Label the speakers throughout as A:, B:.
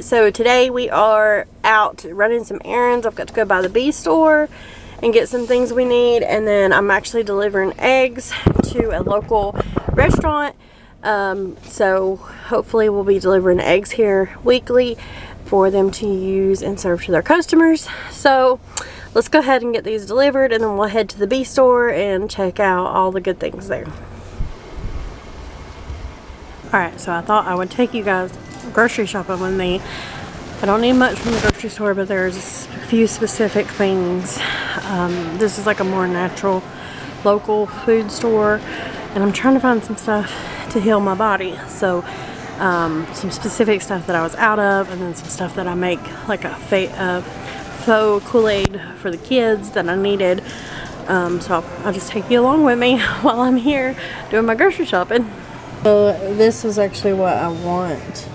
A: so today we are out running some errands. I've got to go by the bee store and get some things we need, and then I'm actually delivering eggs to a local restaurant. So hopefully we'll be delivering eggs here weekly for them to use and serve to their customers. So let's go ahead and get these delivered, and then we'll head to the bee store and check out all the good things there. Alright, so I thought I would take you guys grocery shopping with me. I don't need much from the grocery store, but there's a few specific things. This is like a more natural, local food store, and I'm trying to find some stuff to heal my body. So some specific stuff that I was out of, and then some stuff that I make, like a faux Kool-Aid for the kids that I needed. So I'll just take you along with me while I'm here doing my grocery shopping. So this is actually what I want,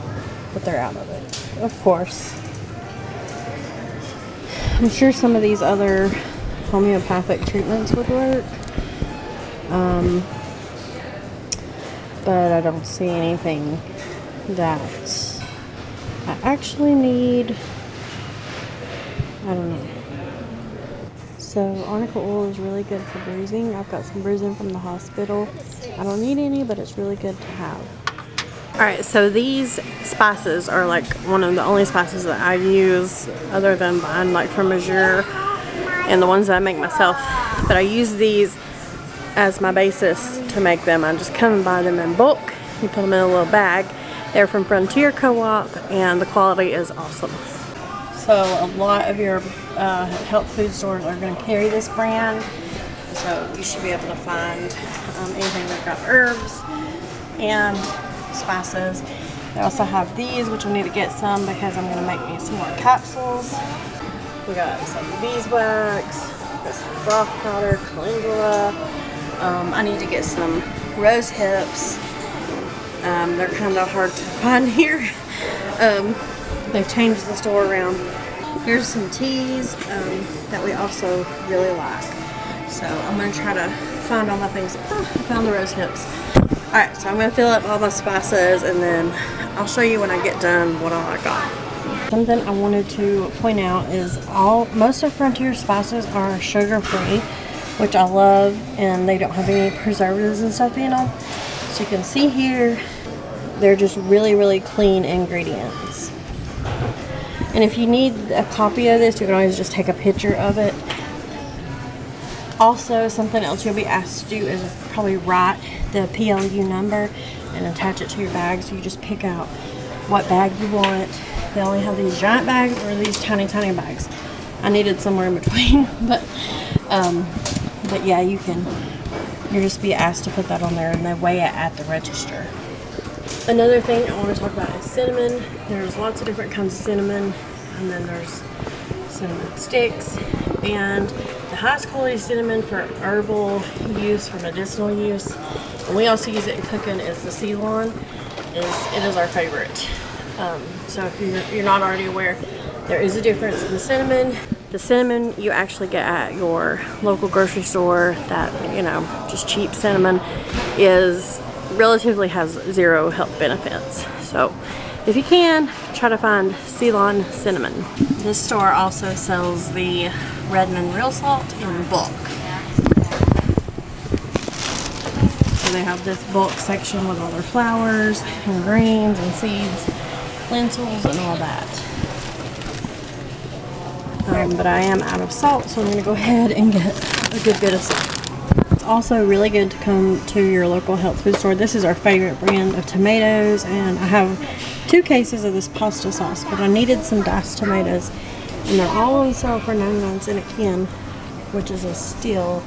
A: but they're out of it, of course. I'm sure some of these other homeopathic treatments would work, but I don't see anything that I actually need. I don't know. So arnica oil is really good for bruising. I've got some bruising from the hospital. I don't need any, but it's really good to have. Alright, so these spices are like one of the only spices that I use other than buying like from Azure and the ones that I make myself. But I use these as my basis to make them. I just come and buy them in bulk. You put them in a little bag. They're from Frontier Co-op, and the quality is awesome. So a lot of your health food stores are going to carry this brand, so you should be able to find anything that's got herbs and spices. They also have these, which I need to get some because I'm going to make me some more capsules. We got some beeswax, got some broth powder, calendula. I need to get some rose hips. They're kind of hard to find here. They've changed the store around. Here's some teas that we also really like. So I'm going to try to find all my things. Oh, I found the rose hips. Alright, so I'm going to fill up all my spices, and then I'll show you when I get done what all I got. Something I wanted to point out is most of Frontier spices are sugar-free, which I love, and they don't have any preservatives and stuff in them. So you can see here, they're just really, really clean ingredients. And if you need a copy of this, you can always just take a picture of it. Also, something else you'll be asked to do is probably write the PLU number and attach it to your bag. So you just pick out what bag you want. They only have these giant bags or these tiny, tiny bags. I needed somewhere in between, but yeah, you'll just be asked to put that on there, and they weigh it at the register. Another thing I want to talk about is cinnamon. There's lots of different kinds of cinnamon, and then there's cinnamon sticks, and the highest quality cinnamon for herbal use, for medicinal use, and we also use it in cooking, is the Ceylon. It is our favorite. So if you're not already aware, there is a difference in the cinnamon. The cinnamon you actually get at your local grocery store, that, just cheap cinnamon, relatively has zero health benefits. So if you can, try to find Ceylon cinnamon. This store also sells the Redmond real salt in bulk. So they have this bulk section with all their flowers and greens and seeds, lentils, and all that. But I am out of salt, so I'm going to go ahead and get a good bit of salt. It's also really good to come to your local health food store. This is our favorite brand of tomatoes, and I have 2 cases of this pasta sauce, but I needed some diced tomatoes, and they're all on sale for 99 cents a can, which is a steal.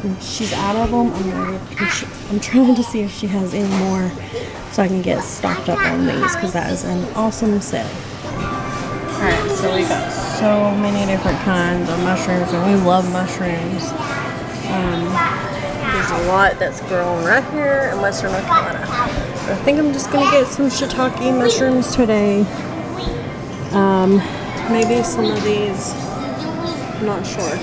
A: And she's out of them. I'm trying to see if she has any more so I can get stocked up on these, because that is an awesome set. Alright, so we got so many different kinds of mushrooms, and we love mushrooms. There's a lot that's grown right here in Western North Carolina. But I think I'm just going to get some shiitake mushrooms today. Maybe some of these. I'm not sure.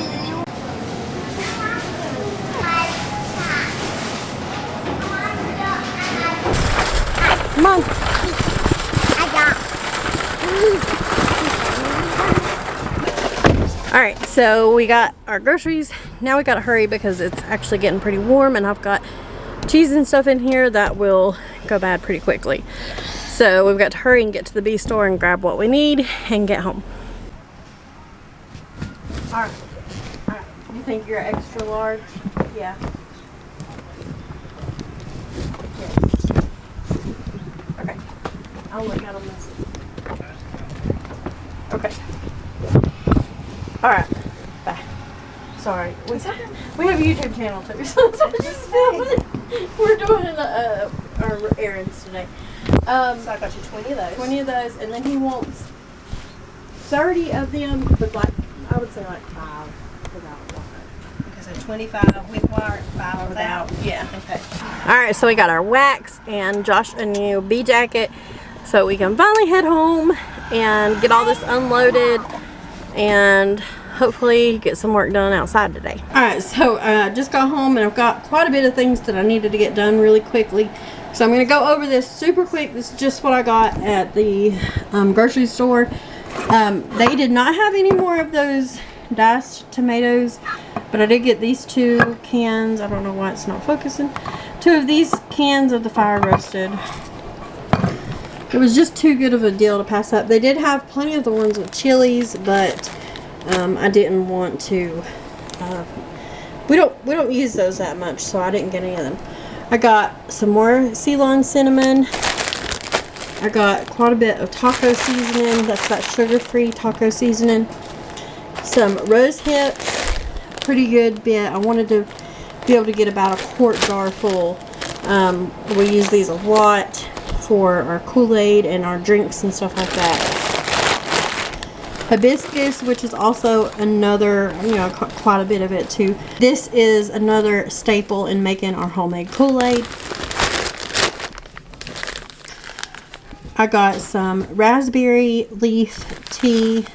A: Come on. Alright, so we got our groceries. Now we gotta hurry because it's actually getting pretty warm, and I've got cheese and stuff in here that will go bad pretty quickly. So we've got to hurry and get to the B store and grab what we need and get home. Alright. You think you're extra large? Yeah. Yes. Okay. I'll look at them and see. Okay. Alright. Bye. Sorry. We have a YouTube channel too, so we're just filming. We're doing our errands today. So I got you 20 of those. 20 of those, and then he wants 30 of them, but like, I would say like 5 without wire.
B: Okay, so 25 with wire, 5 without.
A: Yeah. Okay. Alright, so we got our wax and Josh a new bee jacket, so we can finally head home and get all this unloaded and hopefully get some work done outside today. Alright, so I just got home and I've got quite a bit of things that I needed to get done really quickly. So I'm going to go over this super quick. This is just what I got at the grocery store. They did not have any more of those diced tomatoes, but I did get these 2 cans. I don't know why it's not focusing. 2 of these cans of the fire roasted. It was just too good of a deal to pass up. They did have plenty of the ones with chilies, but I didn't want to. We don't use those that much, so I didn't get any of them. I got some more Ceylon cinnamon. I got quite a bit of taco seasoning. That's that sugar-free taco seasoning. Some rose hips. Pretty good bit. I wanted to be able to get about a quart jar full. We use these a lot for our Kool-Aid and our drinks and stuff like that. Hibiscus, which is also another, quite a bit of it too. This is another staple in making our homemade Kool-Aid. I got some raspberry leaf tea.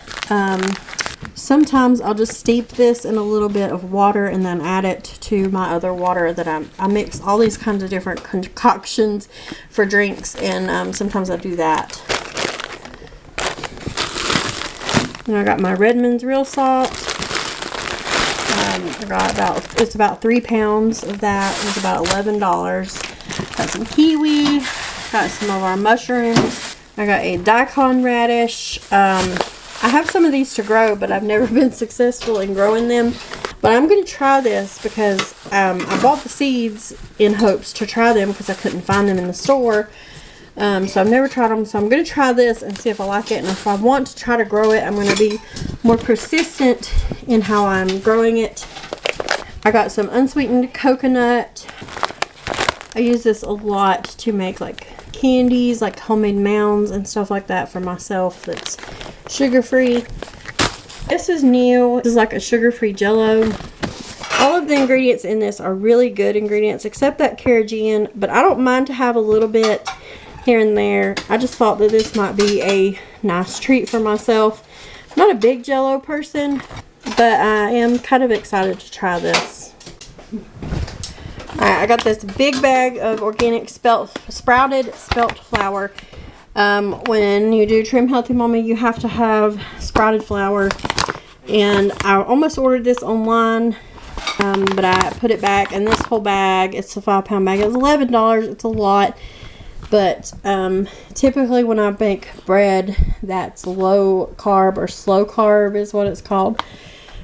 A: Sometimes I'll just steep this in a little bit of water and then add it to my other water that I mix all these kinds of different concoctions for drinks, and sometimes I do that. And I got my Redmond's real salt. I got it's about 3 pounds of that. It was about $11. Got some kiwi. Got some of our mushrooms. I got a daikon radish. I have some of these to grow, but I've never been successful in growing them. But I'm going to try this because I bought the seeds in hopes to try them because I couldn't find them in the store. So I've never tried them, so I'm going to try this and see if I like it. And if I want to try to grow it, I'm going to be more persistent in how I'm growing it. I got some unsweetened coconut. I use this a lot to make like candies, like homemade mounds and stuff like that for myself that's sugar-free. This is new. This is like a sugar-free Jell-O. All of the ingredients in this are really good ingredients except that carrageenan, but I don't mind to have a little bit here and there. I just thought that this might be a nice treat for myself. I'm not a big Jell-O person, but I am kind of excited to try this. Alright, I got this big bag of organic sprouted spelt flour. When you do Trim Healthy Mommy, you have to have sprouted flour. And I almost ordered this online, but I put it back. And this whole bag, it's a 5-pound bag. It was $11. It's a lot. But typically when I bake bread that's low carb or slow carb is what it's called.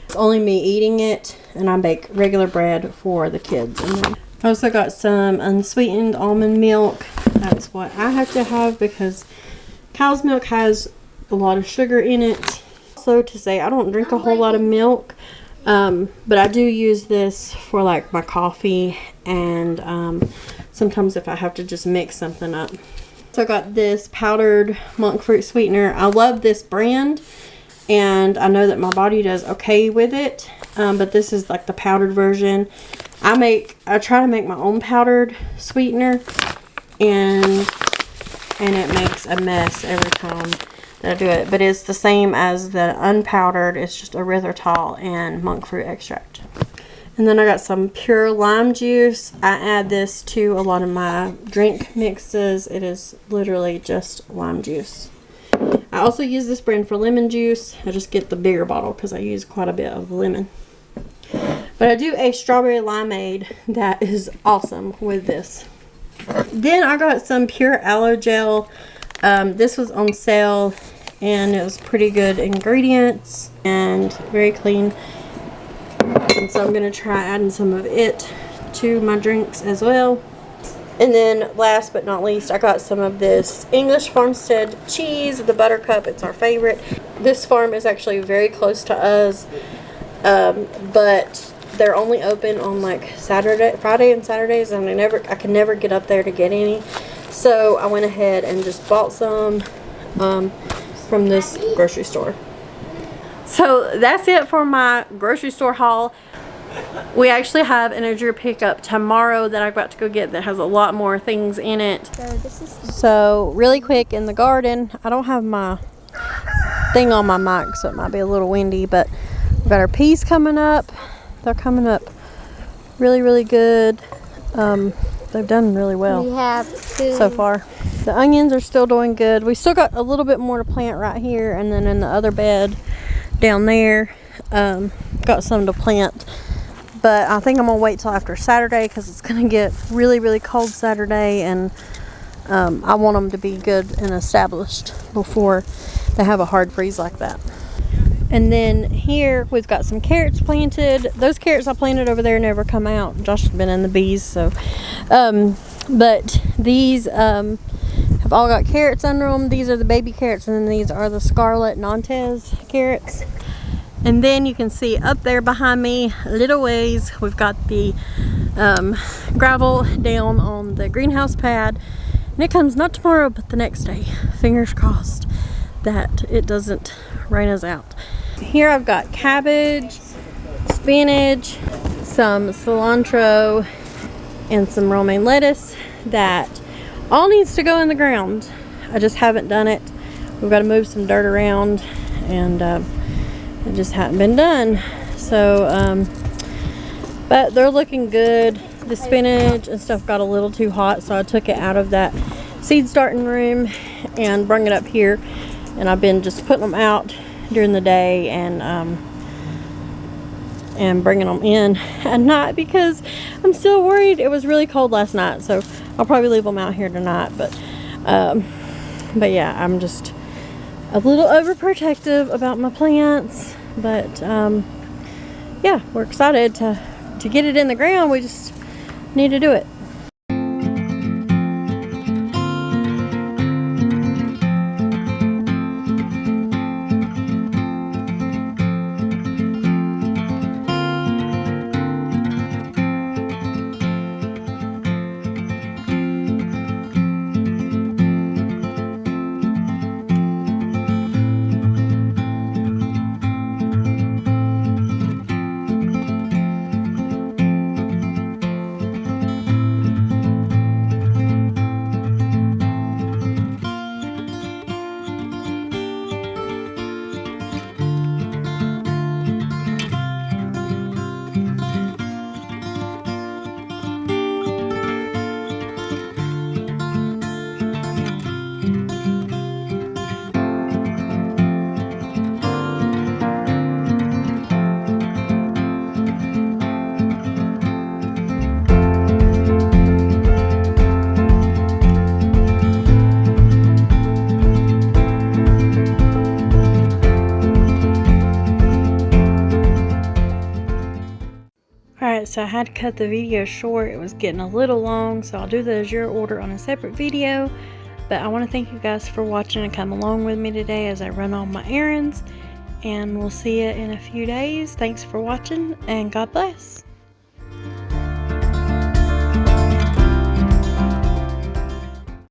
A: It's only me eating it, and I bake regular bread for the kids. And then I also got some unsweetened almond milk. That's what I have to have because cow's milk has a lot of sugar in it. Also to say, I don't drink a whole lot of milk, but I do use this for like my coffee and sometimes if I have to just mix something up. So I got this powdered monk fruit sweetener. I love this brand and I know that my body does okay with it, but this is like the powdered version. I try to make my own powdered sweetener and it makes a mess every time that I do it, but it's the same as the unpowdered. It's just erythritol and monk fruit extract. And then I got some pure lime juice. I add this to a lot of my drink mixes. It is literally just lime juice. I also use this brand for lemon juice. I just get the bigger bottle because I use quite a bit of lemon. But I do a strawberry limeade that is awesome with this. Then I got some pure aloe gel. This was on sale and it was pretty good ingredients and very clean. And so I'm going to try adding some of it to my drinks as well. And then last but not least, I got some of this English Homestead cheese, the Buttercup. It's our favorite. This farm is actually very close to us, but they're only open on like Friday and Saturdays, and I can never get up there to get any. So I went ahead and just bought some from this grocery store. So that's it for my grocery store haul. We actually have an Andrew pickup tomorrow that I've got to go get that has a lot more things in it. So really quick, in the garden, I don't have my thing on my mic, so it might be a little windy, but we've got our peas coming up. They're coming up really, really good. They've done really well so far. The onions are still doing good. We still got a little bit more to plant right here, and then in the other bed down there, got some to plant. But I think I'm gonna wait till after Saturday because it's gonna get really, really cold Saturday, and I want them to be good and established before they have a hard freeze like that. And then here we've got some carrots planted. Those carrots I planted over there never come out. Josh has been in the bees, so but these have all got carrots under them. These are the baby carrots, and then these are the Scarlet Nantes carrots. And then you can see up there behind me, a little ways, we've got the gravel down on the greenhouse pad. And it comes not tomorrow, but the next day. Fingers crossed that it doesn't rain us out. Here I've got cabbage, spinach, some cilantro, and some romaine lettuce that all needs to go in the ground. I just haven't done it. We've got to move some dirt around, and it just hadn't been done. So but they're looking good. The spinach and stuff got a little too hot, so I took it out of that seed starting room and brought it up here, and I've been just putting them out during the day and bringing them in at night because I'm still worried. It was really cold last night, so I'll probably leave them out here tonight. But yeah, I'm just a little overprotective about my plants, but yeah, we're excited to get it in the ground. We just need to do it. Alright, so I had to cut the video short. It was getting a little long, so I'll do the Azure order on a separate video. But I want to thank you guys for watching and come along with me today as I run all my errands. And we'll see you in a few days. Thanks for watching, and God bless.